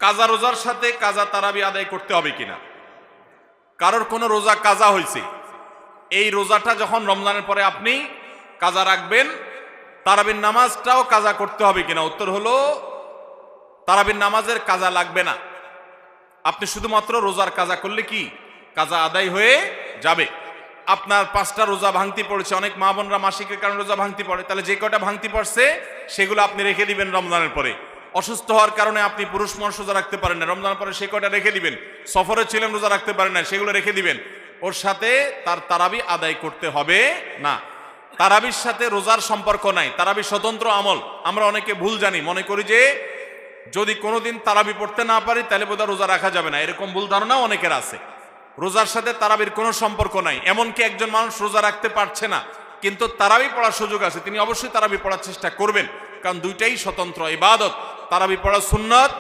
কাজা রোজার সাথে কাজা তারাবি আদায় করতে হবে কিনা? কারোর কোনো রোজা কাজা হয়েছে, এই রোজাটা যখন রমজানের পরে আপনি কাজা রাখবেন, তারাবির নামাজটাও কাজা করতে হবে কিনা? উত্তর হলো তারাবির নামাজের কাজা লাগবে না। আপনি শুধুমাত্র রোজার কাজা করলে কি কাজা আদায় হয়ে যাবে। আপনার 5টা রোজা ভাঙতি পড়েছে, অনেক মা বোনরা মাসিকের কারণে রোজা ভাঙতি পড়ে, তাহলে যে কটা ভাঙতি পড়ছে সেগুলো আপনি রেখে দিবেন রমজানের পরে। অসুস্থ হওয়ার কারণে আপনি পুরুষ মানুষ রোজা রাখতে পারেন না, রমজানের পরে সে কটা রেখে দিবেন। সফরে ছিলেন, রোজা রাখতে পারেন না, সেগুলো রেখে দিবেন। ওর সাথে তার তারাবি আদায় করতে হবে না। তারাবির সাথে রোজার সম্পর্ক নাই, তারাবি স্বতন্ত্র আমল। আমরা অনেকে ভুল জানি, মনে করি যে যদি কোনোদিন তারাবি পড়তে না পারি তাহলে বোধহয় রোজা রাখা যাবে না, এরকম ভুল ধারণা অনেকের আছে। রোজার সাথে তারাবির কোনো সম্পর্ক নাই। এমনকি একজন মানুষ রোজা রাখতে পারছে না কিন্তু তারাবি পড়ার সুযোগ আছে, তিনি অবশ্যই তারাবি পড়ার চেষ্টা করবেন, কারণ দুইটাই স্বতন্ত্র ইবাদত। তারাবি পড়া সুন্নাত,